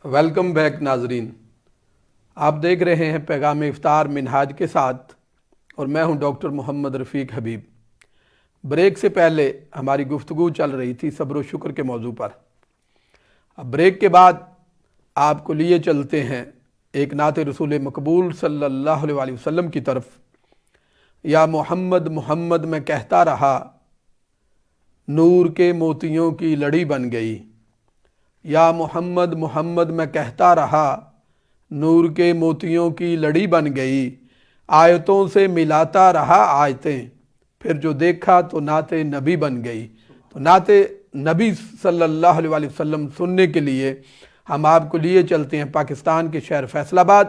Welcome back ناظرین، آپ دیکھ رہے ہیں پیغام افطار منہاج کے ساتھ، اور میں ہوں ڈاکٹر محمد رفیق حبیب۔ بریک سے پہلے ہماری گفتگو چل رہی تھی صبر و شکر کے موضوع پر۔ اب بریک کے بعد آپ کو لیے چلتے ہیں ایک نعت رسول مقبول صلی اللہ علیہ وسلم کی طرف۔ یا محمد محمد میں کہتا رہا، نور کے موتیوں کی لڑی بن گئی۔ یا محمد محمد میں کہتا رہا، نور کے موتیوں کی لڑی بن گئی۔ آیتوں سے ملاتا رہا آیتیں، پھر جو دیکھا تو نعت نبی بن گئی۔ تو نعت نبی صلی اللہ علیہ وسلم سننے کے لیے ہم آپ کو لیے چلتے ہیں پاکستان کے شہر فیصل آباد،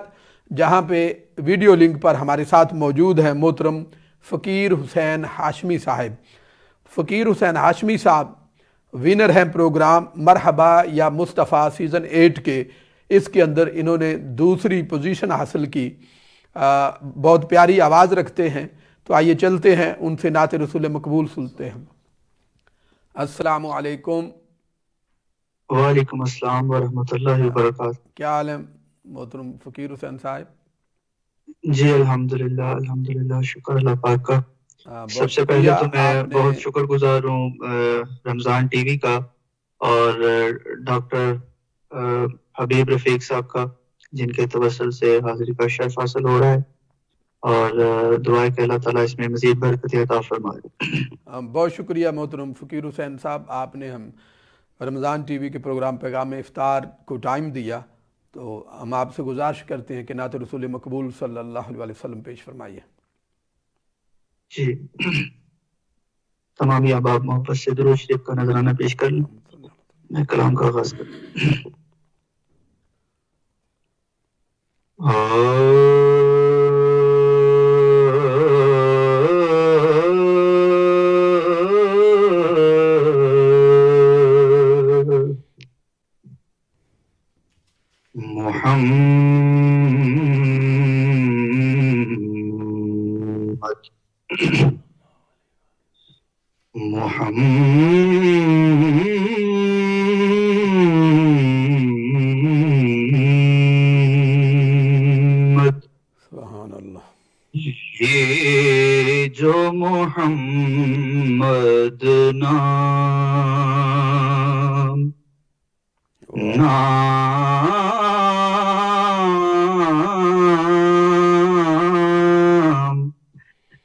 جہاں پہ ویڈیو لنک پر ہمارے ساتھ موجود ہیں محترم فقیر حسین ہاشمی صاحب۔ فقیر حسین ہاشمی صاحب ونر ہیں پروگرام مرحبا یا مصطفیٰ سیزن 8 کے۔ اس کے اندر انہوں نے دوسری پوزیشن حاصل کی۔ بہت پیاری آواز رکھتے ہیں، تو آئیے چلتے ہیں ان سے نعت رسول مقبول سنتے ہیں۔ السلام علیکم۔ وعلیکم السلام ورحمۃ اللہ وبرکاتہ۔ کیا حال ہے محترم فقیر حسین صاحب؟ جی الحمدللہ شکر اللہ پاک کا۔ بہت سب سے شکریہ پہلے تو میں آپ نے بہت شکر گزار ہوں رمضان ٹی وی کا اور ڈاکٹر حبیب رفیق صاحب کا، جن کے توسل سے حاضری کا شرف حاصل ہو رہا ہے، اور دعا ہے کہ اللہ تعالیٰ اس میں مزید برکت عطا فرمائے۔ بہت شکریہ محترم فقیر حسین صاحب، آپ نے ہم رمضان ٹی وی کے پروگرام پیغام افطار کو ٹائم دیا، تو ہم آپ سے گزارش کرتے ہیں کہ نعت رسول مقبول صلی اللہ علیہ وسلم پیش فرمائیے۔ جی، تمام احباب محبت سے درود شریف کا نذرانہ پیش کر لوں۔ میں کلام کا آغاز کروں۔ سبحان اللہ۔ یہ جو محمد نام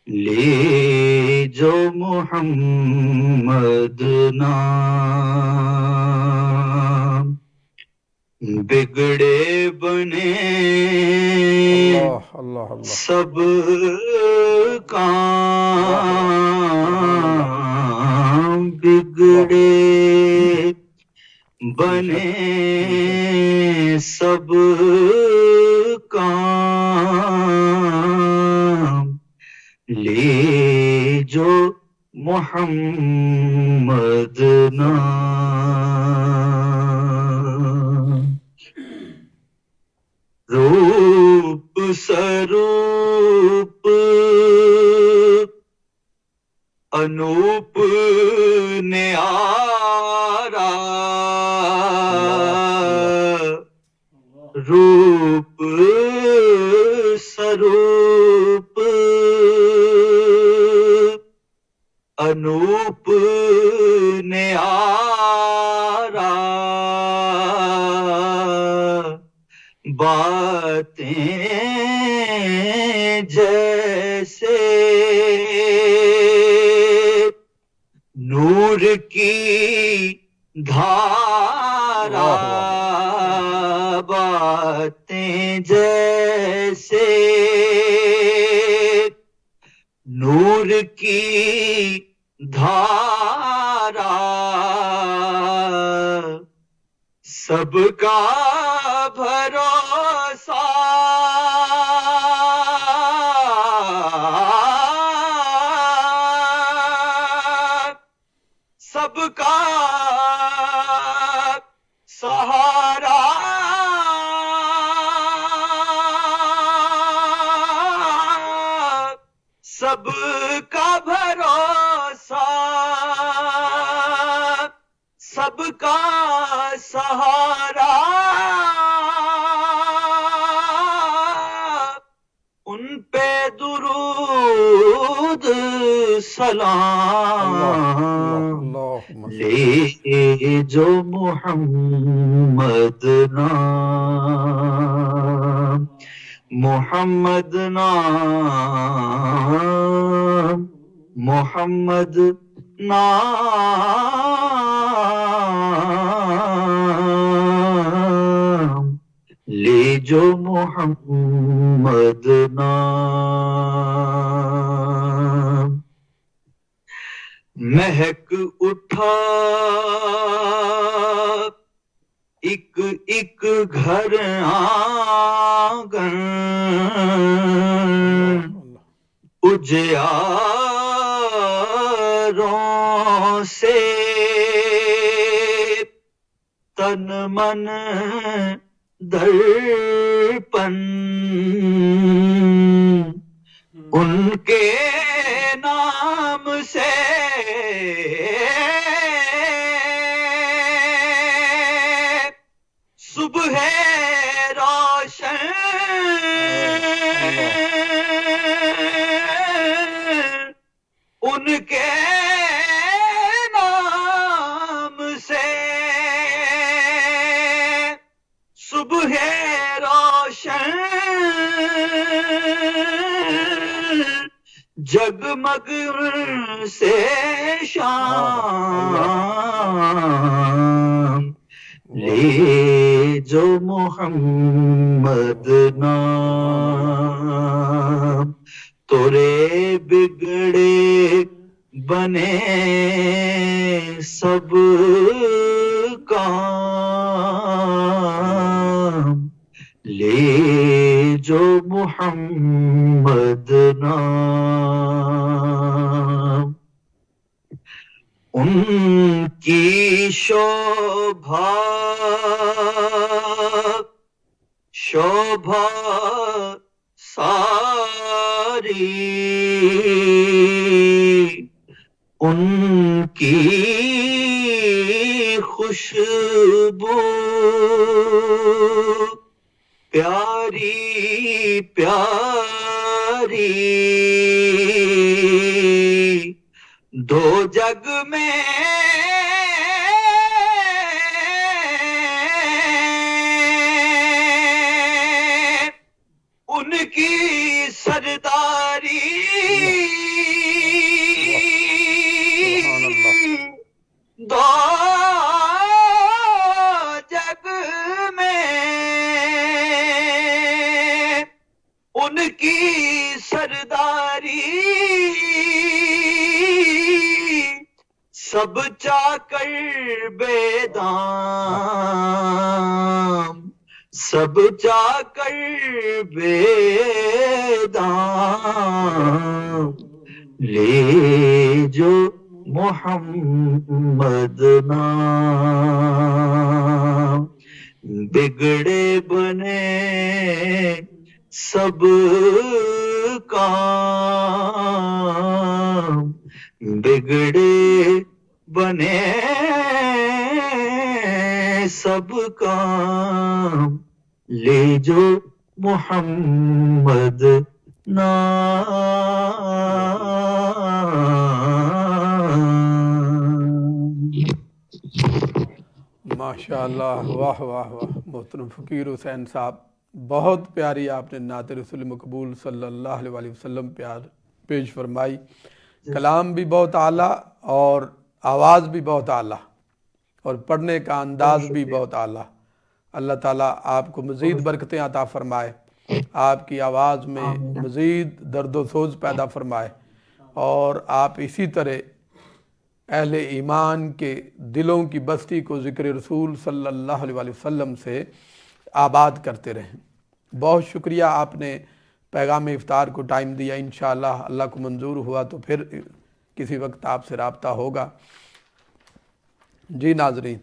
لے، جو محمد نام، بگڑے بنے اللہ اللہ۔ سب کام، بگڑے بنے سب کام، لے جو محمد نام۔ روپ سروپ انوپ نیارا، روپ سروپ انوپ نیارا، باتیں جیسے نور کی دھارا، باتیں جیسے نور کی دھارا، سب کا بھروسہ سب کا سہارا، سب کا بھروسہ سب کا سہارا، سلام اللہم لے جو محمد نام، محمد نام، محمد نام، لے جو محمد نام، مہک اٹھا ایک ایک گھر آنگن، اجیاروں سے تن من درپن، ان کے نام سے صبح روشن، ان کے نام سے صبح روشن، جگمگ سے شام، لے جو محمد نام، تورے بگڑے بنے سب کام، لے جو محمد نام، ان کی شوبھا ساری، ان کی خوشبو پیاری پیاری، دو جگ میں ان کی سرداری، دو جگ میں ان کی سرداری، سب چاکر بے دام، سب چاکر بے دام، لے جو محمد نام، بگڑے بنے سب کام، بگڑے بنے سب کام، لے جو محمد نام۔ ماشاء اللہ، واہ واہ واہ، محترم فقیر حسین صاحب، بہت پیاری آپ نے نعت رسول مقبول صلی اللہ علیہ وسلم پیش فرمائی، کلام بھی بہت اعلیٰ اور آواز بھی بہت اعلیٰ اور پڑھنے کا انداز بھی بہت اعلیٰ۔ اللہ تعالیٰ آپ کو مزید برکتیں عطا فرمائے، آپ کی آواز میں مزید درد و سوز پیدا فرمائے، اور آپ اسی طرح اہل ایمان کے دلوں کی بستی کو ذکر رسول صلی اللہ علیہ وسلم سے آباد کرتے رہیں۔ بہت شکریہ، آپ نے پیغام افطار کو ٹائم دیا، انشاءاللہ اللہ کو منظور ہوا تو پھر کسی وقت آپ سے رابطہ ہوگا۔ جی ناظرین،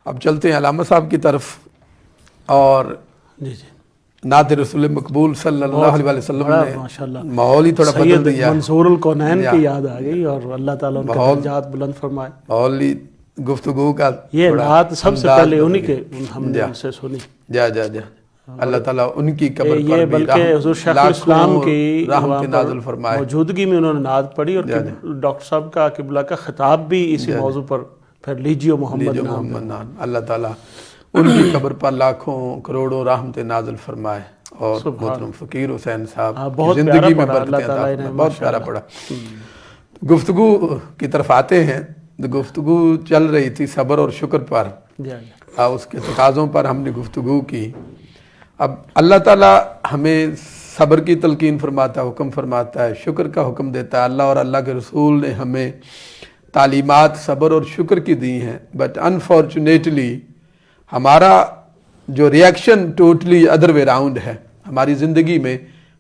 اب چلتے ہیں علامہ صاحب کی طرف، اور نعت رسول مقبول صلی اللہ علیہ وسلم نے ماحول ہی تھوڑا بدل دیا، منصور الکونین کی یاد آ گئی، اور اللہ تعالیٰ ان کے درجات بلند فرمائے۔ ماحول ہی گفتگو کا یہ نعت سب سے پہلے انہی کے ہم نے ان سے سنی۔ جا جا جا اللہ تعالیٰ ان کی قبر یہ پر بھی بلکہ حضور شیخ الاسلام کی رحمت نازل فرمائے. موجودگی میں انہوں نے نعت پڑھی، اور ڈاکٹر صاحب کا قبلہ کا خطاب بھی اسی موضوع پر پھر لیجیو محمد نام. اللہ تعالیٰ ان کی قبر پر لاکھوں کروڑوں رحمت نازل فرمائے. اور محترم فقیر حسین صاحب کی زندگی میں برکتیں عطا فرمائے. بہت پیارا پڑھا. گفتگو کی طرف آتے ہیں. گفتگو چل رہی تھی صبر اور شکر پر، اس کے تقاضوں پر ہم نے گفتگو کی. اب اللہ تعالیٰ ہمیں صبر کی تلقین فرماتا ہے، حکم فرماتا ہے، شکر کا حکم دیتا ہے. اللہ اور اللہ کے رسول نے ہمیں تعلیمات صبر اور شکر کی دی ہیں. بٹ انفارچونیٹلی ہمارا جو reaction totally other way round ہے. ہماری زندگی میں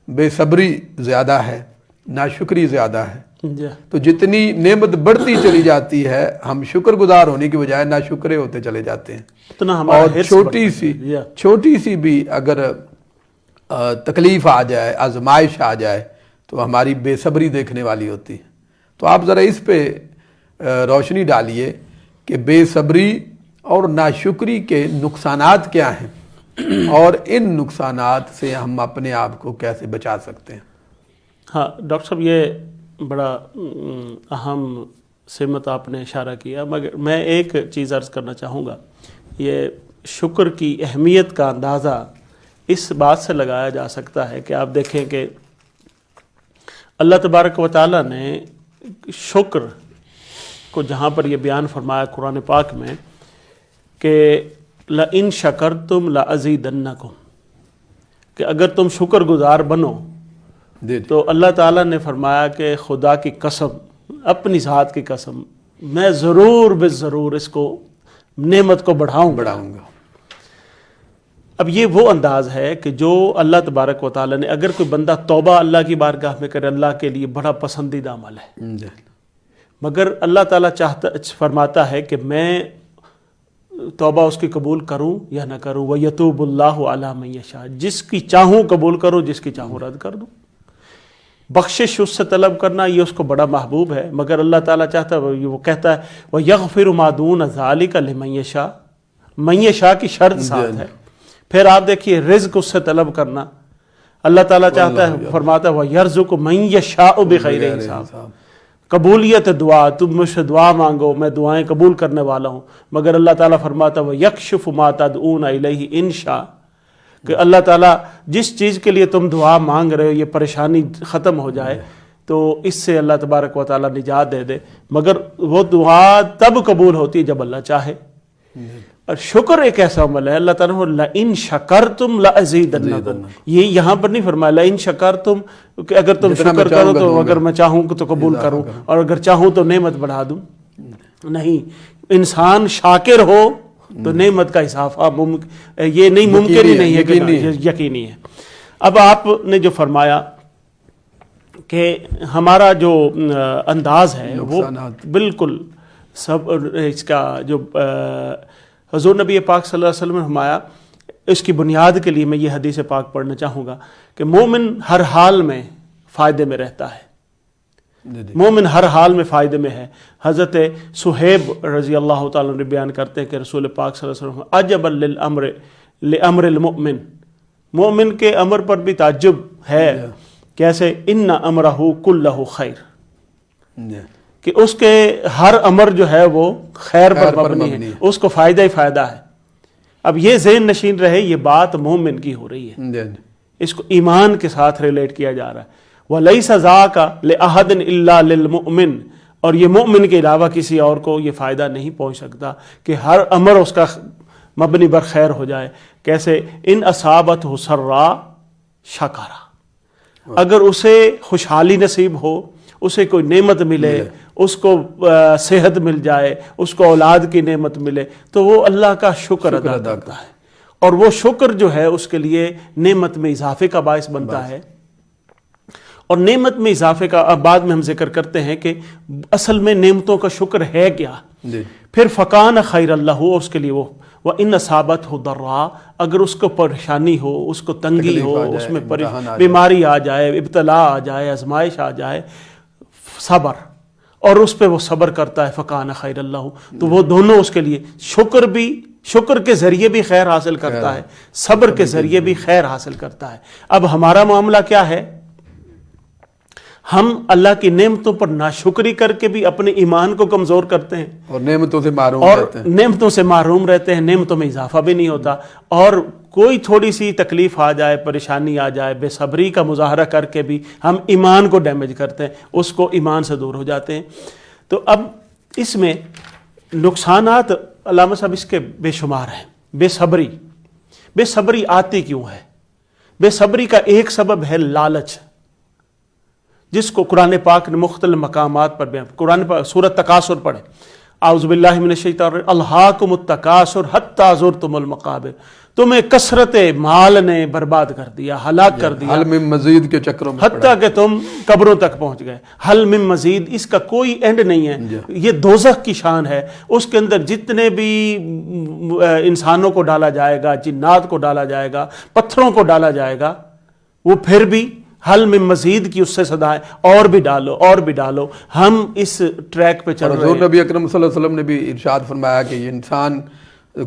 بے صبری زیادہ ہے، ناشکری زیادہ ہے. تو جتنی نعمت بڑھتی چلی جاتی ہے ہم شکر گزار ہونے کی بجائے ناشکرے ہوتے چلے جاتے ہیں. اور چھوٹی سی بھی اگر تکلیف آ جائے، آزمائش آ جائے تو ہماری بے صبری دیکھنے والی ہوتی ہے. تو آپ ذرا اس پہ روشنی ڈالیے کہ بے صبری اور ناشکری کے نقصانات کیا ہیں اور ان نقصانات سے ہم اپنے آپ کو کیسے بچا سکتے ہیں. ہاں ڈاکٹر صاحب، یہ بڑا اہم سمت آپ نے اشارہ کیا، مگر میں ایک چیز عرض کرنا چاہوں گا. یہ شکر کی اہمیت کا اندازہ اس بات سے لگایا جا سکتا ہے کہ آپ دیکھیں کہ اللہ تبارک و تعالیٰ نے شکر کو جہاں پر یہ بیان فرمایا قرآن پاک میں کہ لَإِن شَكَرْتُمْ لَأَزِيدَنَّكُمْ، کہ اگر تم شکر گزار بنو تو اللہ تعالیٰ نے فرمایا کہ خدا کی قسم، اپنی ذات کی قسم، میں ضرور بالضرور اس کو نعمت کو بڑھاؤں گا. اب یہ وہ انداز ہے کہ جو اللہ تبارک و تعالیٰ نے، اگر کوئی بندہ توبہ اللہ کی بارگاہ میں کرے، اللہ کے لیے بڑا پسندیدہ عمل ہے. مگر اللہ تعالیٰ فرماتا ہے کہ میں توبہ اس کی قبول کروں یا نہ کروں. وَيَتُوبُ اللَّهُ عَلَى مَن يَشَاءُ، جس کی چاہوں قبول کروں، جس کی چاہوں رد کر دوں. بخشش اس سے طلب کرنا یہ اس کو بڑا محبوب ہے. مگر اللہ تعالیٰ چاہتا ہے، وہ کہتا ہے وَيَغْفِرُ مَا دُونَ ذَلِكَ لِمَن يَشَاءُ، من یشاء کی شرط ساتھ ہے. پھر آپ دیکھیے رزق اس سے طلب کرنا، اللہ تعالیٰ چاہتا ہے، فرماتا ہے وَيَرْزُقُ مَن يَشَاءُ بِغَيْرِ حساب. قبولیت دعا، تم مجھ سے دعا مانگو، میں دعائیں قبول کرنے والا ہوں. مگر اللہ تعالیٰ فرماتا ہے وَيَكْشِفُ مَا تَدْعُونَ إِلَيْهِ إِن شَاءَ، کہ اللہ تعالیٰ جس چیز کے لیے تم دعا مانگ رہے ہو یہ پریشانی ختم ہو جائے تو اس سے اللہ تبارک و تعالیٰ نجات دے دے. مگر وہ دعا تب قبول ہوتی ہے جب اللہ چاہے. اور شکر ایک ایسا عمل ہے، اللہ تعالیٰ لَإِن شَكَرْتُمْ لَأَزِيدَنَّكُمْ، یہ یہاں پر نہیں فرمایا لَإِن شَكَرْتُمْ کہ اگر تم شکر کرو تو اگر میں چاہوں تو قبول کروں اور اگر چاہوں تو نعمت بڑھا دوں. نہیں، انسان شاکر ہو تو نعمت کا اضافہ یہ نہیں ممکن ہی نہیں ہے کہ یقینی ہے. اب آپ نے جو فرمایا کہ ہمارا جو انداز ہے وہ بالکل سب اس کا جو حضور نبی پاک صلی اللہ علیہ وسلم نے فرمایا، اس کی بنیاد کے لیے میں یہ حدیث پاک پڑھنا چاہوں گا کہ مومن ہر حال میں فائدے میں رہتا ہے. مومن ہر حال میں فائدے میں ہے. حضرت صہیب رضی اللہ تعالیٰ نے بیان کرتے ہیں کہ رسول پاک صلی اللہ علیہ وسلم عجبا للامر المؤمن، مومن کے امر پر بھی تعجب ہے. کیسے؟ ان امرہ کلہ خیر، کہ اس کے ہر امر جو ہے وہ خیر پر مبنی ہے، اس کو فائدہ ہی فائدہ ہے. اب یہ ذہن نشین رہے، یہ بات مومن کی ہو رہی ہے، اس کو ایمان کے ساتھ ریلیٹ کیا جا رہا ہے. وَلَيْسَ ذَاكَ لِأَحَدٍ إِلَّا لِلْمُؤْمِنِ، اور یہ مومن کے علاوہ کسی اور کو یہ فائدہ نہیں پہنچ سکتا کہ ہر امر اس کا مبنی بر خیر ہو جائے. کیسے؟ ان اصابتہ سراء شکر، اگر اسے خوشحالی نصیب ہو، اسے کوئی نعمت ملے، اس کو صحت مل جائے، اس کو اولاد کی نعمت ملے تو وہ اللہ کا شکر ادا کرتا ہے. اور وہ شکر جو ہے اس کے لیے نعمت میں اضافے کا باعث بنتا ہے. اور نعمت میں اضافے کا اب بعد میں ہم ذکر کرتے ہیں کہ اصل میں نعمتوں کا شکر ہے کیا. پھر فکان خیر اللہ، اس کے لیے وہ ان اصابت ہو ضراء، اگر اس کو پریشانی ہو، اس کو تنگی ہو، اس میں بیماری آ جائے، ابتلا آ جائے، آزمائش آ جائے، صبر، اور اس پہ وہ صبر کرتا ہے، فکان خیر اللہ، تو وہ دونوں اس کے لیے شکر بھی شکر کے ذریعے بھی خیر حاصل کرتا ہے، صبر کے ذریعے بھی خیر حاصل کرتا ہے۔ اب ہمارا معاملہ کیا ہے؟ ہم اللہ کی نعمتوں پر ناشکری کر کے بھی اپنے ایمان کو کمزور کرتے ہیں اور نعمتوں سے محروم رہتے ہیں، نعمتوں سے محروم رہتے ہیں، نعمتوں میں اضافہ بھی نہیں ہوتا، اور کوئی تھوڑی سی تکلیف آ جائے، پریشانی آ جائے، بے صبری کا مظاہرہ کر کے بھی ہم ایمان کو ڈیمیج کرتے ہیں، اس کو ایمان سے دور ہو جاتے ہیں۔ تو اب اس میں نقصانات علامہ صاحب اس کے بے شمار ہیں۔ بے صبری آتی کیوں ہے؟ بے صبری کا ایک سبب ہے لالچ، جس کو قرآن پاک نے مختلف مقامات پر بیان، قرآن پاک سورۃ تکاثر پڑھیں، اعوذ باللہ من الشیطان الرجیم، الہاکم التکاثر حتی زرتم المقابر، تمہیں کثرت مال نے برباد کر دیا، ہلاک کر دیا، حل من مزید کے چکروں میں حتیٰ کہ تم قبروں تک پہنچ گئے۔ حل من مزید، اس کا کوئی اینڈ نہیں ہے، یہ دوزخ کی شان ہے، اس کے اندر جتنے بھی انسانوں کو ڈالا جائے گا، جنات کو ڈالا جائے گا، پتھروں کو ڈالا جائے گا، وہ پھر بھی حل میں مزید کی اس سے صدا ہے، اور بھی ڈالو اور بھی ڈالو۔ ہم اس ٹریک پہ چل رہے حضور ہیں۔ نبی اکرم صلی اللہ علیہ وسلم نے بھی ارشاد فرمایا کہ یہ انسان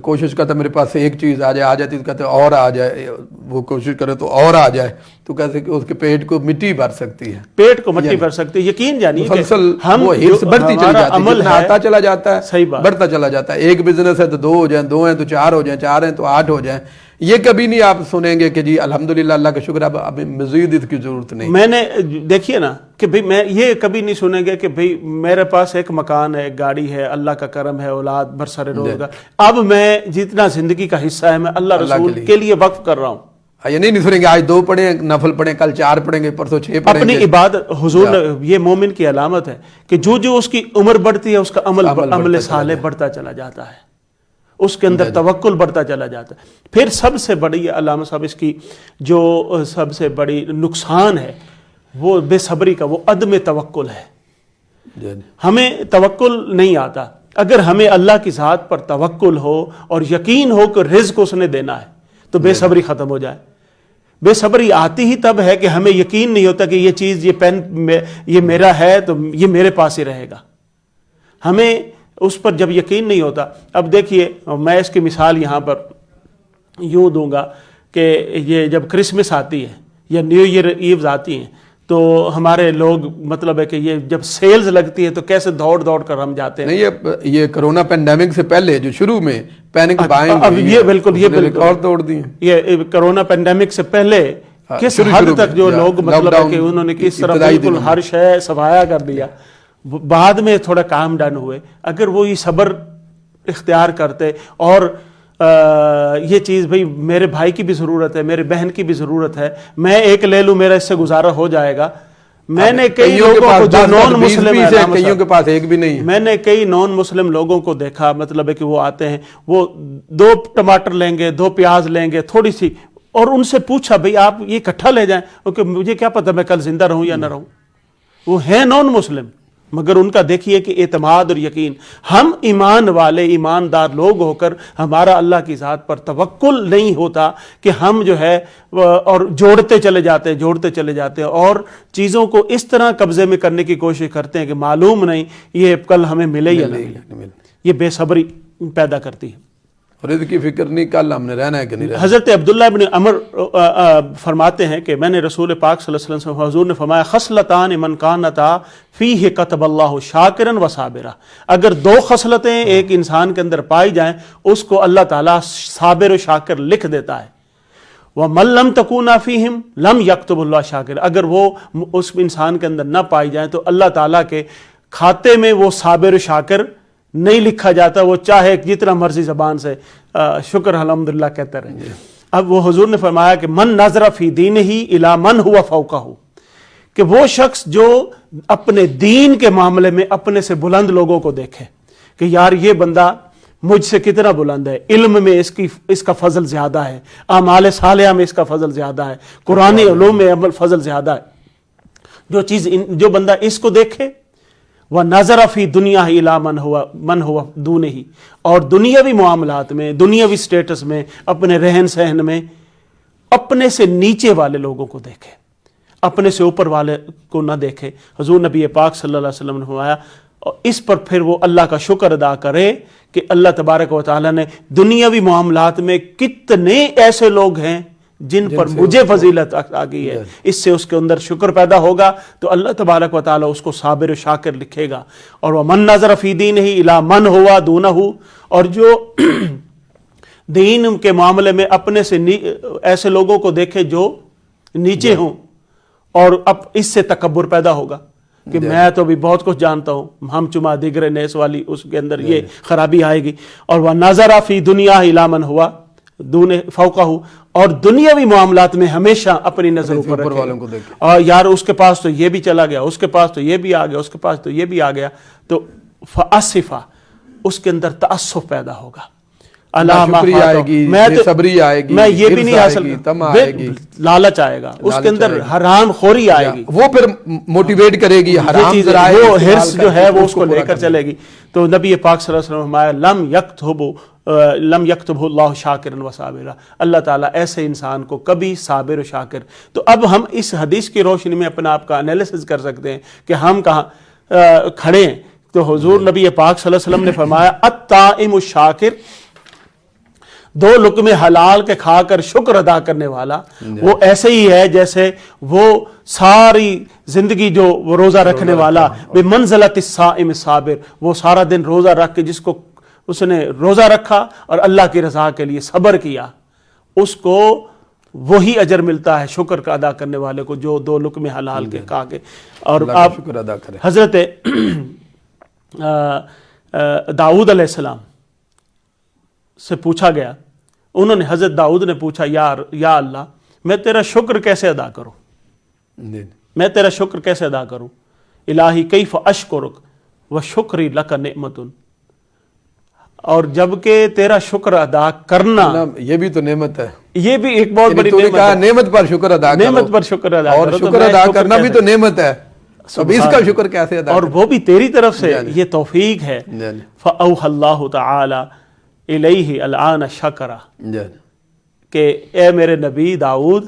کوشش کرتا میرے پاس سے ایک چیز آ جاتی تو کہتے اور آ جائے، وہ کوشش کرے تو اور آ جائے، تو کہتے کہ اس کے پیٹ کو مٹی بھر سکتی ہے، پیٹ کو مٹی بھر سکتے، یقین جانیے کہ مسلسل ہم وہ ہرس بڑھتی چلی جاتی ہے، عمل جتنا آتا چلا جاتا ہے صحیح بات، بڑھتا چلا جاتا ہے۔ ایک بزنس ہے تو 2 ہو جائیں، 2 ہیں تو 4 ہو جائیں، 4 ہیں تو 8 ہو جائیں، یہ کبھی نہیں آپ سنیں گے کہ جی الحمدللہ اللہ کا شکر ہے اب مزید اس کی ضرورت نہیں۔ میں نے دیکھیے نا کہ بھئی میں یہ کبھی نہیں سنیں گے کہ بھئی میرے پاس ایک مکان ہے، ایک گاڑی ہے، اللہ کا کرم ہے، اولاد برسر روزگار، اب میں جتنا زندگی کا حصہ ہے میں اللہ رسول کے لیے وقف کر رہا ہوں۔ یہ نہیں سنیں گے آج 2 پڑھیں نفل پڑھیں، کل 4 پڑھیں گے، پرسوں 6 پڑھیں گے۔ اپنی عبادت حضور نے یہ مومن کی علامت ہے کہ جو اس کی عمر بڑھتی ہے اس کا عمل صالح بڑھتا چلا جاتا ہے، اس کے اندر توکل بڑھتا چلا جاتا ہے۔ پھر سب سے بڑی علامہ صاحب اس کی جو سب سے بڑی نقصان ہے وہ بے صبری کا، وہ عدم توکل ہے۔ ہمیں توکل نہیں آتا۔ اگر ہمیں اللہ کی ذات پر توکل ہو اور یقین ہو کہ رزق اس نے دینا ہے تو بے صبری ختم ہو جائے۔ بے صبری آتی ہی تب ہے کہ ہمیں یقین نہیں ہوتا کہ یہ چیز، یہ پین یہ میرا ہے تو یہ میرے پاس ہی رہے گا۔ ہمیں اس پر جب یقین نہیں ہوتا، اب دیکھیے میں اس کی مثال یہاں پر یوں دوں گا کہ یہ جب کرسمس آتی ہے یا نیو ایئر ایوز آتی ہیں تو ہمارے لوگ مطلب ہے کہ یہ جب سیلز لگتی ہے تو کیسے دوڑ کر ہم جاتے ہیں۔ نہیں یہ کرونا پینڈیمک سے پہلے جو شروع میں پینک بائنگ اب یہ بالکل ریکارڈ توڑ دی ہیں۔ یہ کرونا پینڈیمک سے پہلے کس حد تک جو لوگ مطلب ہے کہ انہوں نے کس طرح بالکل ہر شے سفایا کر دیا، بعد میں تھوڑا کام ڈن ہوئے۔ اگر وہ یہ صبر اختیار کرتے اور یہ چیز بھئی میرے بھائی کی بھی ضرورت ہے، میرے بہن کی بھی ضرورت ہے، میں ایک لے لوں میرا اس سے گزارا ہو جائے گا۔ میں نے کئی لوگوں کو جو نان مسلم ہیں، کئیوں کے پاس ایک بھی نہیں ہے، میں نے کئی نان مسلم لوگوں کو دیکھا، مطلب ہے کہ وہ آتے ہیں، وہ 2 ٹماٹر لیں گے، 2 پیاز لیں گے تھوڑی سی، اور ان سے پوچھا بھئی آپ یہ اکٹھا لے جائیں، کیونکہ مجھے کیا پتہ میں کل زندہ رہوں یا نہ رہوں۔ وہ ہیں نان مسلم مگر ان کا دیکھیے کہ اعتماد اور یقین۔ ہم ایمان والے ایماندار لوگ ہو کر ہمارا اللہ کی ذات پر توکل نہیں ہوتا کہ ہم جو ہے اور جوڑتے چلے جاتے ہیں اور چیزوں کو اس طرح قبضے میں کرنے کی کوشش کرتے ہیں کہ معلوم نہیں یہ کل ہمیں ملے یا نہیں۔ یہ بے صبری پیدا کرتی ہے۔ اور اس کی فکر نہیں کل ہم نے رہنا ہے کہ نہیں رہنا۔ حضرت عبداللہ بن عمر فرماتے ہیں کہ میں نے رسول پاک صلی اللہ علیہ وسلم حضور نے فرمایا خصلتان من کانتا فیہ کتب اللہ شاکرا و صابرا، اگر 2 خصلتیں ایک انسان کے اندر پائی جائیں اس کو اللہ تعالیٰ صابر و شاکر لکھ دیتا ہے۔ وَمَن لَمْ تَكُونَ فِيهِمْ لَمْ يَكْتُبُ اللَّهُ شَاكِرًا، اگر وہ اس انسان کے اندر نہ پائی جائیں تو اللہ تعالیٰ کے کھاتے میں وہ صابر و شاکر نہیں لکھا جاتا، وہ چاہے جتنا مرضی زبان سے شکر الحمدللہ کہتے رہے۔ اب وہ حضور نے فرمایا کہ من نظر فی دینہ الی من ہوا فوقہ، کہ وہ شخص جو اپنے دین کے معاملے میں اپنے سے بلند لوگوں کو دیکھے کہ یار یہ بندہ مجھ سے کتنا بلند ہے، علم میں اس کا فضل زیادہ ہے، اعمال صالحہ میں اس کا فضل زیادہ ہے، قرآن علوم میں فضل زیادہ ہے۔ جو بندہ اس کو دیکھے، وَنَظَرَ فِي دُنْيَا إِلَىٰ مَنْ هُوَ دُونِهِ، اور دنیاوی معاملات میں، دنیاوی سٹیٹس میں، اپنے رہن سہن میں اپنے سے نیچے والے لوگوں کو دیکھے، اپنے سے اوپر والے کو نہ دیکھے۔ حضور نبی پاک صلی اللہ علیہ وسلم نے فرمایا اس پر پھر وہ اللہ کا شکر ادا کرے کہ اللہ تبارک و تعالیٰ نے دنیاوی معاملات میں کتنے ایسے لوگ ہیں جن پر مجھے فضیلت آ گئی ہے، اس سے اس کے اندر شکر پیدا ہوگا تو اللہ تبارک و تعالیٰ اس کو صابر و شاکر لکھے گا. اور وَمَن نَظَرَ فِي دِينِهِ إِلَى مَنْ هُوَ دُونَهُ، اور جو دین کے معاملے میں اپنے سے ایسے لوگوں کو دیکھے جو نیچے ہوں، اور اب اس سے تکبر پیدا ہوگا کہ میں تو بھی بہت کچھ جانتا ہوں، ہم چما دیگر نیس والی، اس کے اندر یہ خرابی آئے گی. اور وَنَظَرَ فِي دُنْيَاهِ إِلَى مَنْ هُوَ دون فوقہ، اور دنیاوی معاملات میں ہمیشہ اپنی نظر اوپر رکھے، اور یار اس کے پاس تو یہ بھی چلا گیا، اس کے پاس تو یہ بھی آ گیا، اس کے پاس تو یہ بھی آ گیا، تو فاسفہ، اس کے اندر تعصف پیدا ہوگا. ناشکری آئے گی، بے صبری آئے گی، میں یہ بھی نہیں حاصل، طمع آئے گی، لالچ آئے گا، اس کے اندر حرام خوری آئے گی، وہ پھر موٹیویٹ کرے گی حرام ذرائع، وہ ہرس جو ہے وہ اس کو لے کر چلے گی. تو نبی پاک صلی اللہ علیہ وسلم فرمایا لم یکتبہ اللہ شاکرا وصابرا، اللہ تعالیٰ ایسے انسان کو کبھی صابر و شاکر. تو اب ہم اس حدیث کی روشنی میں اپنا آپ کا انالیسس کر سکتے ہیں کہ ہم کہاں کھڑے ہیں. تو حضور نبی پاک صلی اللہ علیہ وسلم نے فرمایا الطائم الشاکر، دو لقمے حلال کے کھا کر شکر ادا کرنے والا وہ ایسے ہی ہے جیسے وہ ساری زندگی جو وہ روزہ رکھنے والا، بمنزلۃ الصائم الصابر، وہ سارا دن روزہ رکھ کے جس کو اس نے روزہ رکھا اور اللہ کی رضا کے لیے صبر کیا، اس کو وہی اجر ملتا ہے شکر کا ادا کرنے والے کو جو دو لقمے حلال کے کھا کے. اور آپ شکر ادا کریں. حضرت داؤد علیہ السلام سے پوچھا گیا، انہوں نے حضرت داؤد نے پوچھا یا اللہ میں تیرا شکر کیسے ادا کروں، میں تیرا شکر کیسے ادا کروں، الہی کیف اشکرک وشکری لک نعمت، اور جبکہ تیرا شکر ادا کرنا یہ بھی تو نعمت ہے، یہ بھی ایک بہت بڑی نعمت ہے. نعمت پر شکر ادا کرو، نعمت پر شکر ادا اور شکر ادا کرنا بھی تو نعمت ہے، اب اس کا شکر کیسے ادا، اور وہ بھی تیری طرف سے یہ توفیق ہے. فأوحى اللہ تعالی الیہ الآن شکرا، کہ اے میرے نبی داؤد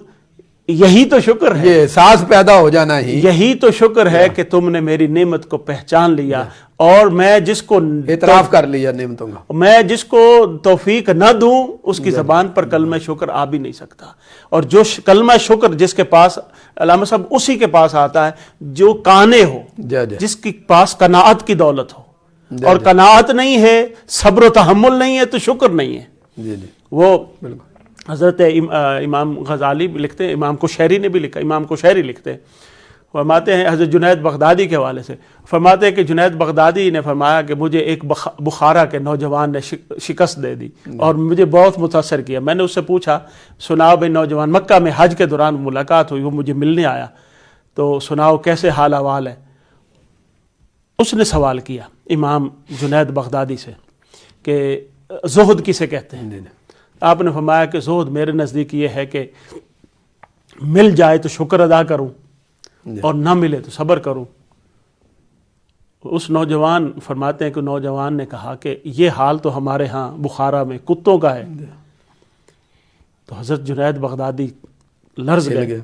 یہی تو شکر ہے، یہ احساس پیدا ہو جانا ہی، یہی تو شکر ہے کہ تم نے میری نعمت کو پہچان لیا، اور میں جس کو اعتراف کر لیا نعمتوں کا، میں جس کو توفیق نہ دوں اس کی زبان پر کلمہ شکر آ بھی نہیں سکتا. اور جو کلمہ شکر جس کے پاس، علامہ صاحب اسی کے پاس آتا ہے جو کانے ہو، جس کے پاس قناعت کی دولت ہو، اور قناعت نہیں ہے، صبر و تحمل نہیں ہے، تو شکر نہیں ہے. وہ حضرت امام غزالی بھی لکھتے ہیں، امام کوشیری نے بھی لکھا، امام کوشیری لکھتے ہیں، فرماتے ہیں حضرت جنید بغدادی کے حوالے سے، فرماتے ہیں کہ جنید بغدادی نے فرمایا کہ مجھے ایک بخارا کے نوجوان نے شکست دے دی اور مجھے بہت متاثر کیا. میں نے اس سے پوچھا، سناؤ بھائی نوجوان، مکہ میں حج کے دوران ملاقات ہوئی، وہ مجھے ملنے آیا، تو سناؤ کیسے حال احوال ہے. اس نے سوال کیا امام جنید بغدادی سے کہ زہد کسے کہتے ہیں. آپ نے فرمایا کہ زہد میرے نزدیک یہ ہے کہ مل جائے تو شکر ادا کروں اور نہ ملے تو صبر کروں. اس نوجوان فرماتے ہیں کہ نوجوان نے کہا کہ یہ حال تو ہمارے ہاں بخارا میں کتوں کا ہے. تو حضرت جنید بغدادی لرز گئے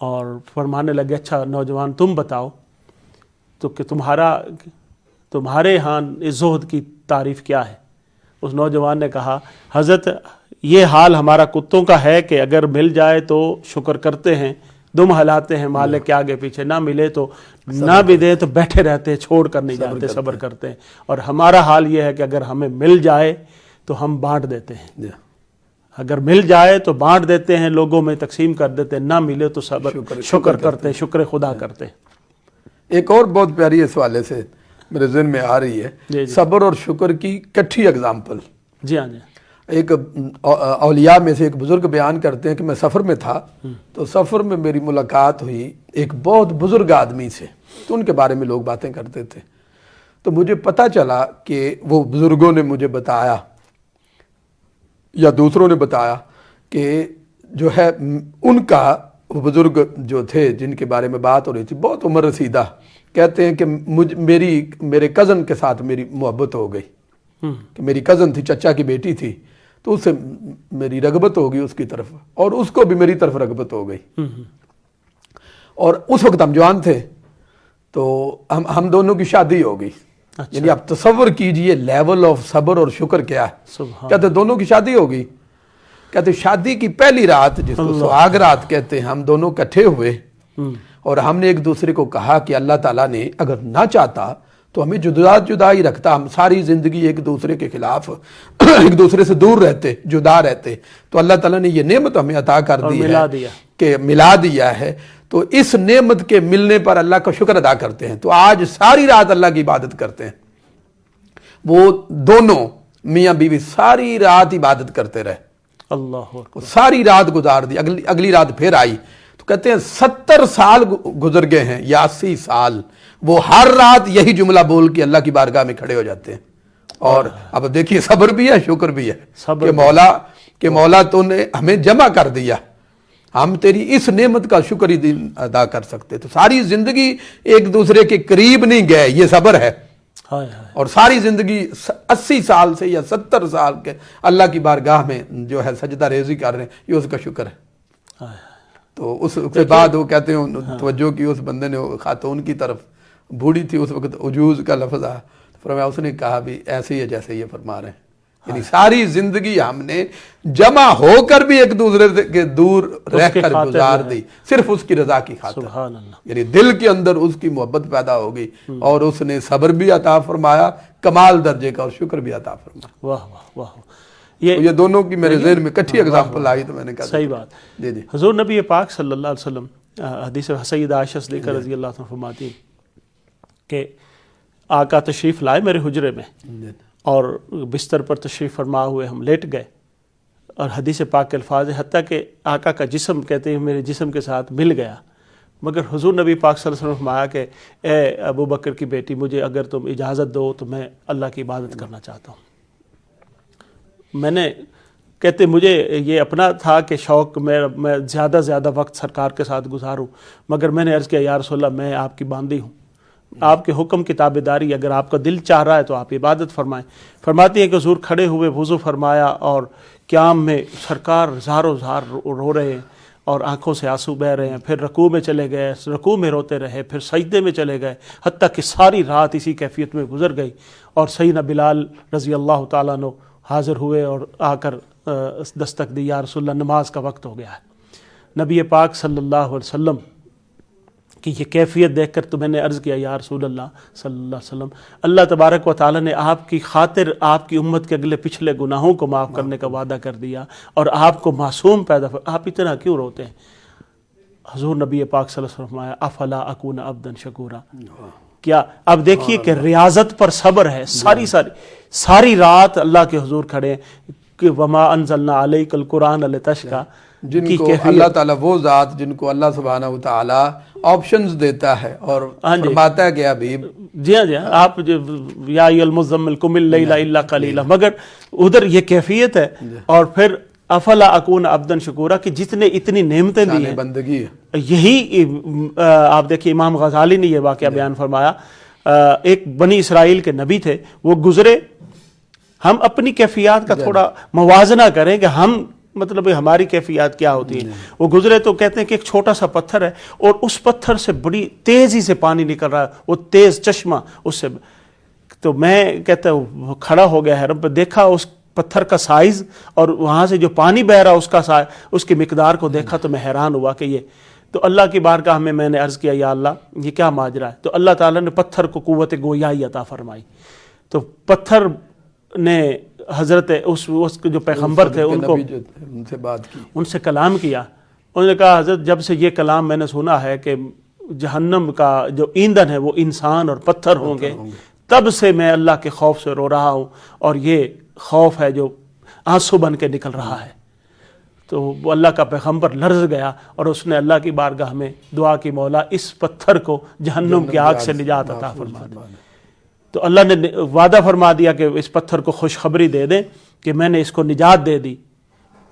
اور فرمانے لگے، اچھا نوجوان تم بتاؤ تو کہ تمہارے ہاں زہد کی تعریف کیا ہے. اس نوجوان نے کہا، حضرت یہ حال ہمارا کتوں کا ہے کہ اگر مل جائے تو شکر کرتے ہیں، دم ہلاتے ہیں مالک کے آگے پیچھے، نہ ملے تو نہ بھی دیں تو بیٹھے رہتے ہیں، چھوڑ کر نہیں جاتے، صبر کرتے ہیں. اور ہمارا حال یہ ہے کہ اگر ہمیں مل جائے تو ہم بانٹ دیتے ہیں، اگر مل جائے تو بانٹ دیتے ہیں، لوگوں میں تقسیم کر دیتے ہیں، نہ ملے تو شکر کرتے ہیں، شکر خدا کرتے ہیں. ایک اور بہت پیاری اس حوالے سے میرے ذہن میں آ رہی ہے، صبر اور شکر کی کٹھی اگزامپل. جی ہاں جی. ایک اولیاء میں سے ایک بزرگ بیان کرتے ہیں کہ میں سفر میں تھا، تو سفر میں میری ملاقات ہوئی ایک بہت بزرگ آدمی سے، تو ان کے بارے میں لوگ باتیں کرتے تھے. تو مجھے پتہ چلا کہ وہ بزرگوں نے مجھے بتایا یا دوسروں نے بتایا کہ جو ہے ان کا وہ بزرگ جو تھے جن کے بارے میں بات ہو رہی تھی بہت عمر رسیدہ، کہتے ہیں کہ میرے کزن کے ساتھ میری محبت ہو گئی، کہ میری کزن تھی، چچا کی بیٹی تھی، تو اس سے میری رغبت ہو گئی اس کی طرف، اور اس کو بھی میری طرف رغبت ہو گئی. اور اس وقت ہم جوان تھے، تو ہم دونوں کی شادی ہو گئی. یعنی آپ تصور کیجئے لیول آف صبر اور شکر کیا ہے. سبحان کہتے دونوں کی شادی ہو گئی. کہتے شادی کی پہلی رات جس کو سہاگ رات کہتے ہیں, ہم دونوں اکٹھے ہوئے اور ہم نے ایک دوسرے کو کہا کہ اللہ تعالیٰ نے اگر نہ چاہتا تو ہمیں جدا ہی رکھتا, ہم ساری زندگی ایک دوسرے کے خلاف ایک دوسرے سے دور رہتے, جدا رہتے. تو اللہ تعالیٰ نے یہ نعمت ہمیں عطا کر دی ہے کہ ملا دیا ہے. تو اس نعمت کے ملنے پر اللہ کا شکر ادا کرتے ہیں. تو آج ساری رات اللہ کی عبادت کرتے ہیں. وہ دونوں میاں بیوی ساری رات عبادت کرتے رہے, اللہ اکبر. ساری رات گزار دی. اگلی رات پھر آئی تو کہتے ہیں 70 سال گزر گئے ہیں یا 80 سال, وہ ہر رات یہی جملہ بول کے اللہ کی بارگاہ میں کھڑے ہو جاتے ہیں. اور اب دیکھیے صبر بھی ہے شکر بھی ہے کہ مولا تو نے ہمیں جمع کر دیا, ہم تیری اس نعمت کا شکر ہی ادا کر سکتے. تو ساری زندگی ایک دوسرے کے قریب نہیں گئے, یہ صبر ہے. اور ساری زندگی 80 سال سے یا 70 سال کے اللہ کی بارگاہ میں جو ہے سجدہ ریزی کر رہے ہیں, یہ اس کا شکر ہے. تو اس کے بعد وہ کہتے ہیں توجہ کی اس بندے نے خاتون کی طرف, بوڑھی تھی اس وقت, عجوز کا لفظ آیا, فرمایا اس نے کہا بھی ایسے ہی ہے جیسے یہ فرما رہے ہیں. یعنی ساری زندگی ہم نے جمع ہو کر بھی ایک دوسرے کے دور رہ کر گزار دی, صرف اس کی رضا کی خاطر. سبحان اللہ. یعنی دل کے اندر اس کی محبت پیدا ہو گئی اور اس نے صبر بھی عطا فرمایا, کمال درجے کا, اور شکر بھی عطا فرمایا. واہ واہ واہ. یہ دونوں کی میرے ذہن میں کٹھی اگزامپل آئی تو میں نے کہا صحیح بات. جی جی. حضور نبی پاک صلی اللہ علیہ وسلم حدیث سیدہ عائشہ صدیقہ رضی اللہ عنہ فرماتی ہیں کہ آقا تشریف لائے میرے حجرے میں اور بستر پر تشریف فرما ہوئے ہم لیٹ گئے, اور حدیث پاک کے الفاظ حتیٰ کہ آقا کا جسم کہتے ہیں میرے جسم کے ساتھ مل گیا, مگر حضور نبی پاک صلی اللہ علیہ وسلم فرمایا کہ اے ابو بکر کی بیٹی, مجھے اگر تم اجازت دو تو میں اللہ کی عبادت کرنا چاہتا ہوں. میں نے کہتے مجھے یہ اپنا تھا کہ شوق میں زیادہ وقت سرکار کے ساتھ گزاروں, مگر میں نے عرض کیا یا رسول اللہ میں آپ کی باندی ہوں, آپ کے حکم کی تابعداری, اگر آپ کا دل چاہ رہا ہے تو آپ عبادت فرمائیں. فرماتی ہیں کہ حضور کھڑے ہوئے وضو فرمایا اور قیام میں سرکار زاروں زار رو رہے ہیں اور آنکھوں سے آنسو بہہ رہے ہیں, پھر رکوع میں چلے گئے, رکوع میں روتے رہے, پھر سجدے میں چلے گئے, حتیٰ کہ ساری رات اسی کیفیت میں گزر گئی. اور سیدنا بلال رضی اللہ تعالیٰ عنہ حاضر ہوئے اور آ کر دستک دی, یا رسول اللہ نماز کا وقت ہو گیا ہے. نبی پاک صلی اللہ علیہ وسلم کی یہ کیفیت دیکھ کر تو میں نے عرض کیا یا رسول اللہ صلی اللہ علیہ وسلم, اللہ تبارک و تعالیٰ نے آپ کی خاطر آپ کی امت کے اگلے پچھلے گناہوں کو معاف کرنے کا وعدہ کر دیا اور آپ کو معصوم پیدا, آپ اتنا کیوں روتے ہیں؟ حضور نبی پاک صلی اللہ علیہ وسلم افلا اکون عبدا شکورا. کیا اب دیکھیے کہ ریاضت پر صبر ہے, ساری رات اللہ کے حضور کھڑے کہ وما انزلنا علیک القرآن لتشقی, جن کو اللہ تعالیٰ, وہ ذات جن کو اللہ سبحانہ و تعالیٰ آپشنز دیتا ہے اور فرماتا ہے کہ حبیب جی ہاں آپ یا ایھا المزمل قم اللیل الا قلیلا, مگر ادھر یہ کیفیت ہے. اور پھر افلا اکون عبدا شکورا کہ جتنے اتنی نعمتیں دی ہیں بندگی ہے. یہی آپ دیکھیے امام غزالی نے یہ واقعہ بیان فرمایا, ایک بنی اسرائیل کے نبی تھے, وہ گزرے, ہم اپنی کیفیات کا تھوڑا موازنہ کریں کہ ہم مطلب ہماری کیفیات کیا ہوتی ہے. وہ گزرے تو کہتے ہیں کہ ایک چھوٹا سا پتھر ہے اور اس پتھر سے بڑی تیزی سے پانی نکل رہا ہے, وہ تیز چشمہ اس سے. تو میں کہتا ہوں کھڑا ہو گیا حرم پہ, دیکھا اس پتھر کا سائز اور وہاں سے جو پانی بہ رہا اس کی مقدار کو دیکھا تو میں حیران ہوا کہ یہ. تو اللہ کی بارگاہ میں نے عرض کیا یا اللہ یہ کیا ماجرا ہے؟ تو اللہ تعالیٰ نے پتھر کو قوت گویائی عطا فرمائی. تو پتھر نے حضرت اس جو پیغمبر تھے ان سے کلام کیا. انہوں نے کہا حضرت جب سے یہ کلام میں نے سنا ہے کہ جہنم کا جو ایندھن ہے وہ انسان اور پتھر ہوں گے, تب سے میں اللہ کے خوف سے رو رہا ہوں, اور یہ خوف ہے جو آنسو بن کے نکل رہا ہے. تو وہ اللہ کا پیغمبر لرز گیا اور اس نے اللہ کی بارگاہ میں دعا کی, مولا اس پتھر کو جہنم کی آگ سے نجات عطا فرما دے. تو اللہ نے وعدہ فرما دیا کہ اس پتھر کو خوشخبری دے دیں کہ میں نے اس کو نجات دے دی.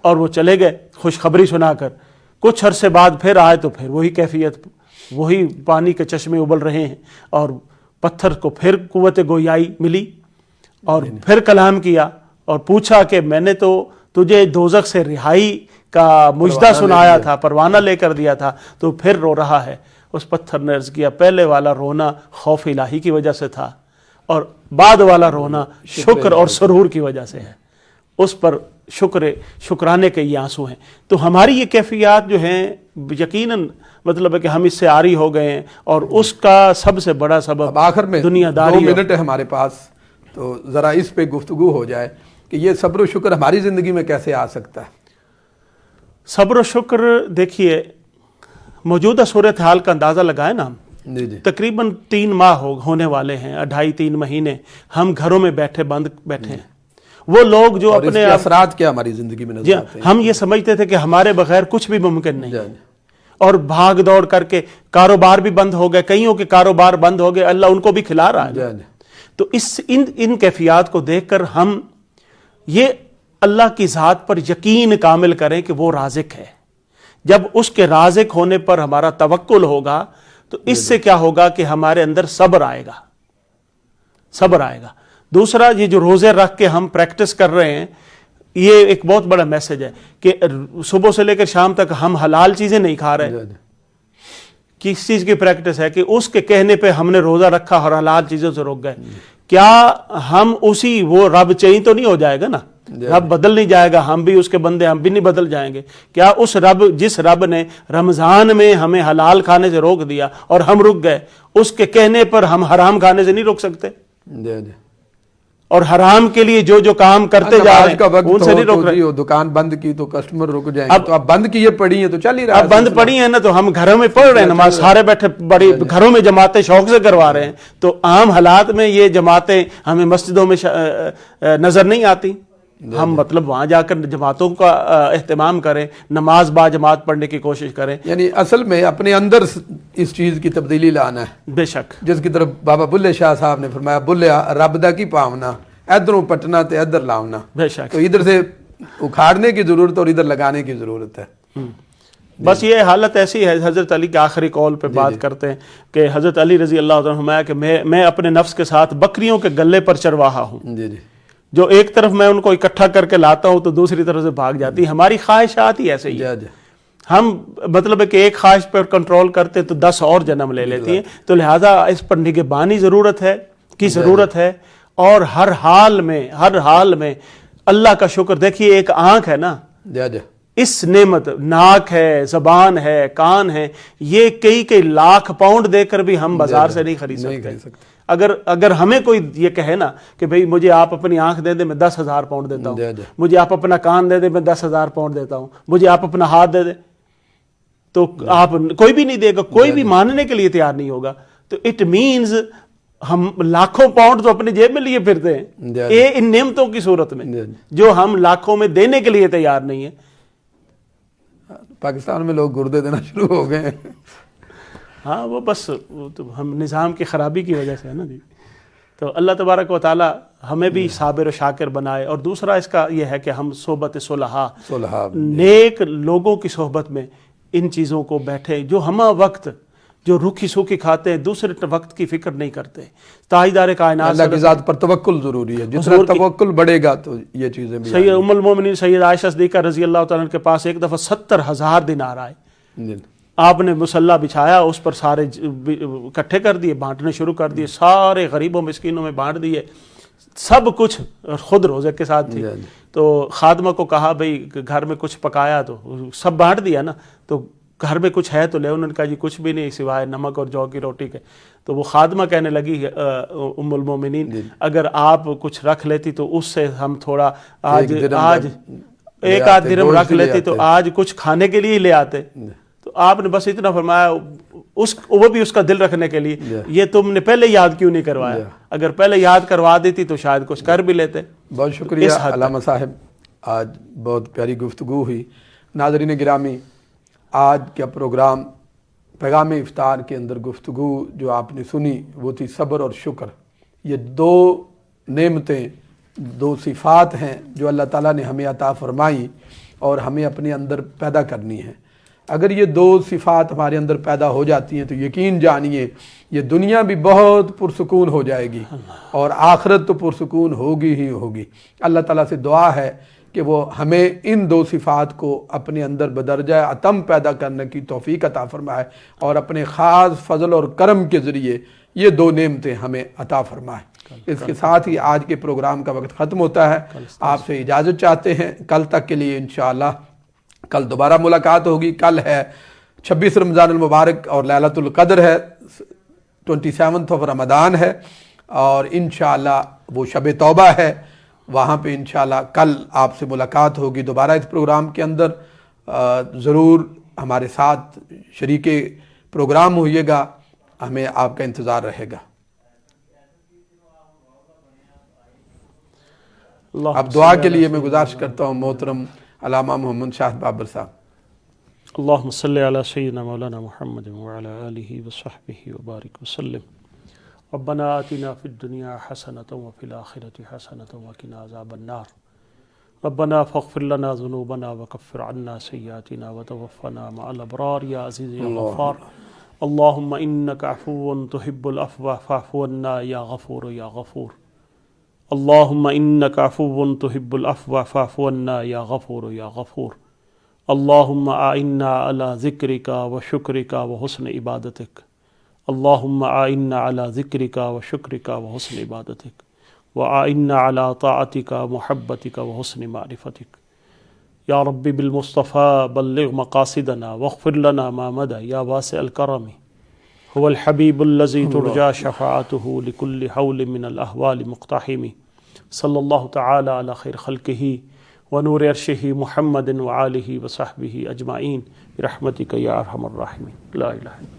اور وہ چلے گئے خوشخبری سنا کر. کچھ عرصے بعد پھر آئے تو پھر وہی کیفیت, وہی پانی کے چشمے ابل رہے ہیں, اور پتھر کو پھر قوت گویائی ملی اور پھر کلام کیا اور پوچھا کہ میں نے تو تجھے دوزخ سے رہائی کا مجدہ سنایا تھا, پروانہ لے کر دیا تھا, تو پھر رو رہا ہے. اس پتھر نے عرض کیا پہلے والا رونا خوف الہی کی وجہ سے تھا, اور بعد والا رونا شکر اور سرور کی وجہ سے ہے، اس پر شکرانے کے یہ آنسو ہیں۔ تو ہماری یہ کیفیات جو ہیں یقیناً مطلب ہے کہ ہم اس سے عاری ہو گئے ہیں، اور اس کا سب سے بڑا سبب اب آخر میں دنیا 2 داری منٹ ہے ہمارے پاس، تو ذرا اس پہ گفتگو ہو جائے کہ یہ صبر و شکر ہماری زندگی میں کیسے آ سکتا ہے؟ صبر و شکر دیکھیے موجودہ صورتحال کا اندازہ لگائے نا ہم، جی جی تقریباً 3 ماہ ہونے والے ہیں، 2.5-3 مہینے ہم گھروں میں بند بیٹھے ہیں۔ وہ لوگ جو اور اس اپنے کے اثرات کیا ہماری زندگی میں نظر آتے ہیں؟ ہم یہ سمجھتے تھے کہ ہمارے بغیر کچھ بھی ممکن نہیں، جی جی اور بھاگ دوڑ کر کے کاروبار بھی بند ہو گئے، کئیوں کے کاروبار بند ہو گئے، اللہ ان کو بھی کھلا رہا ہے۔ جی جی تو ان کیفیات کو دیکھ کر ہم یہ اللہ کی ذات پر یقین کامل کریں کہ وہ رازق ہے۔ جب اس کے رازق ہونے پر ہمارا توکل ہوگا تو اس سے کیا ہوگا کہ ہمارے اندر صبر آئے گا۔ دوسرا، یہ جو روزے رکھ کے ہم پریکٹس کر رہے ہیں، یہ ایک بہت بڑا میسج ہے کہ صبح سے لے کر شام تک ہم حلال چیزیں نہیں کھا رہے۔ کس چیز کی پریکٹس ہے کہ اس کے کہنے پہ ہم نے روزہ رکھا اور حلال چیزوں سے روک گئے۔ کیا ہم وہ رب چینج تو نہیں ہو جائے گا نا؟ رب بدل نہیں جائے گا، ہم بھی اس کے بندے، ہم بھی نہیں بدل جائیں گے؟ کیا جس رب نے رمضان میں ہمیں حلال کھانے سے روک دیا اور ہم رک گئے، اس کے کہنے پر ہم حرام کھانے سے نہیں روک سکتے؟ جی جی اور حرام کے لیے جو کام کرتے جا رہے ہیں ان سے نہیں روک رہے۔ دکان بند کی تو کسٹمر رک جائیں گے، تو اب بند کیے پڑی ہیں تو چل ہی رہا ہے۔ اب بند پڑی ہیں نا، تو ہم گھروں میں پڑھ رہے ہیں نماز، سارے بیٹھے بڑی گھروں میں جماعتیں شوق سے کروا رہے ہیں، تو عام حالات میں یہ جماعتیں ہمیں مسجدوں میں نظر نہیں آتی۔ ہم مطلب وہاں جا کر جماعتوں کا اہتمام کریں، نماز با جماعت پڑھنے کی کوشش کریں۔ یعنی اصل میں اپنے اندر اس چیز کی تبدیلی لانا ہے، بے شک، جس کی طرف بابا بلے شاہ صاحب نے فرمایا، بلیا رب دا کی پاونا، ادھروں پٹنا تے ادھر لاؤنا۔ بے شک، تو ادھر سے اکھاڑنے کی ضرورت اور ادھر لگانے کی ضرورت ہے۔ بس یہ حالت ایسی ہے۔ حضرت علی کے آخری قول پہ بات کرتے ہیں کہ حضرت علی رضی اللہ عنہ فرمایا کہ میں اپنے نفس کے ساتھ بکریوں کے گلے پر چرواہا ہوں، جی جی جو ایک طرف میں ان کو اکٹھا کر کے لاتا ہوں تو دوسری طرف سے بھاگ جاتی۔ ہماری خواہشات ہی ایسے ہی ہیں۔ جی ہم مطلب ہے کہ ایک خواہش پر کنٹرول کرتے تو 10 اور جنم لے لیتی ہیں، تو لہٰذا اس پر نگہبانی ضرورت ہے، اور ہر حال میں اللہ کا شکر۔ دیکھیے ایک آنکھ ہے نا، جی جی اس نعمت، ناک ہے، زبان ہے، کان ہے، یہ کئی لاکھ پاؤنڈ دے کر بھی ہم بازار سے نہیں خرید سکتے۔ اگر ہمیں کوئی یہ کہے نا کہ بھئی مجھے آپ اپنی آنکھ دے دیں میں 10,000 پاؤنڈ دیتا ہوں، مجھے آپ اپنا کان دے دیں میں 10,000 پاؤنڈ دیتا ہوں، مجھے آپ اپنا ہاتھ دے دیں، تو آپ کوئی بھی نہیں دے گا، کوئی بھی ماننے کے لیے تیار نہیں ہوگا۔ تو اٹ مینز ہم لاکھوں پاؤنڈ تو اپنی جیب میں لیے پھرتے ہیں ان نعمتوں کی صورت میں، جو ہم لاکھوں میں دینے کے لیے تیار نہیں ہیں۔ پاکستان میں لوگ گردے دینا شروع ہو گئے ہیں۔ ہاں وہ بس تو ہم نظام کی خرابی کی وجہ سے ہے نا جی۔ تو اللہ تبارک و تعالی ہمیں بھی صابر و شاکر بنائے، اور دوسرا اس کا یہ ہے کہ ہم صحبت صلحاء، نیک لوگوں کی صحبت میں ان چیزوں کو بیٹھے، جو ہمہ وقت جو روکھی سوکھی کھاتے ہیں، دوسرے وقت کی فکر نہیں کرتے۔ تاجدار کائنات اللہ کی ذات پر توکل ضروری ہے، جتنا توکل بڑھے گا تو یہ چیزیں بھی۔ سید ام المومنین سید عائشہ صدیقہ رضی اللہ تعالیٰ عنہ کے پاس ایک دفعہ 70,000 دینار آئے، آپ نے مصلی بچھایا، اس پر سارے اکٹھے کر دیے، بانٹنے شروع کر دیے، سارے غریبوں مسکینوں میں بانٹ دیے، سب کچھ خود روزے کے ساتھ تھی۔ تو خادمہ کو کہا بھئی گھر میں کچھ پکایا، تو سب بانٹ دیا نا، تو گھر میں کچھ ہے تو لے۔ انہوں نے کہا جی کچھ بھی نہیں سوائے نمک اور جو کی روٹی کے۔ تو وہ خادمہ کہنے لگی ام المومنین اگر آپ کچھ رکھ لیتی تو اس سے ہم تھوڑا آج 1 درہم رکھ لیتی تو آج کچھ کھانے کے لیے لے آتے۔ تو آپ نے بس اتنا فرمایا، وہ بھی اس کا دل رکھنے کے لیے، یہ تم نے پہلے یاد کیوں نہیں کروایا؟ اگر پہلے یاد کروا دیتی تو شاید کچھ کر بھی لیتے۔ بہت شکریہ علامہ صاحب، آج بہت پیاری گفتگو ہوئی۔ ناظرین گرامی، آج کا پروگرام پیغام افطار کے اندر گفتگو جو آپ نے سنی وہ تھی صبر اور شکر۔ یہ 2 نعمتیں، 2 صفات ہیں جو اللہ تعالیٰ نے ہمیں عطا فرمائی اور ہمیں اپنے اندر پیدا کرنی ہے۔ اگر یہ 2 صفات ہمارے اندر پیدا ہو جاتی ہیں تو یقین جانیے یہ دنیا بھی بہت پرسکون ہو جائے گی اور آخرت تو پرسکون ہوگی ہی ہوگی۔ اللہ تعالیٰ سے دعا ہے کہ وہ ہمیں ان 2 صفات کو اپنے اندر بدرجہ اتم پیدا کرنے کی توفیق عطا فرمائے، اور اپنے خاص فضل اور کرم کے ذریعے یہ 2 نعمتیں ہمیں عطا فرمائے۔ اس کے ساتھ ہی آج کے پروگرام کا وقت ختم ہوتا ہے، آپ سے اجازت چاہتے ہیں، کل تک کے لیے انشاءاللہ کل دوبارہ ملاقات ہوگی۔ کل ہے 26 رمضان المبارک اور لیلۃ القدر ہے، 27 رمضان ہے، اور انشاءاللہ وہ شب توبہ ہے، وہاں پہ انشاءاللہ کل آپ سے ملاقات ہوگی دوبارہ اس پروگرام کے اندر۔ ضرور ہمارے ساتھ شریک پروگرام ہوئیے گا، ہمیں آپ کا انتظار رہے گا۔ اب دعا کے لیے میں گزارش کرتا ہوں محترم علامہ محمد شاہد بابر صاحب۔ اللہم صلی علی سیدنا مولانا محمد وعلی آلہ وصحبہ وبارک وسلم۔ ربنا آتنا فی الدنیا حسنۃ وفی الآخرۃ حسنۃ وقنا عذاب النار۔ ربنا فاغفر لنا ذنوبنا وکفر عنا سیئاتنا وتوفنا مع الابرار یا عزیز یا غفار۔ اللہم انک عفو تحب العفو فاعف عنا یا غفور یا غفور۔ اللہم انک عفو تحب العفو فاعف عنا یا غفور یا غفور۔ اللہم اعنا علی ذکرک و شکرک و حسن عبادتک۔ اللہم اعنا علی ذکرک و شکرک و حسن عبادتک، و اعنا علی طاعتک و محبتک و حسن معرفتک۔ یا رب بالمصطفى بلغ مقاصدنا واغفر لنا ما مدى یا واسع الکرم۔ هو الحبیب الذی ترجى شفاعته لكل حول من الاحوال مقتحم۔ صلی اللہ تعالی علی خیر خلقہ ونور عرشہ محمد وآلہ وصحبہ اجمعین برحمتک یا ارحم الراحمین۔ لا الہ الا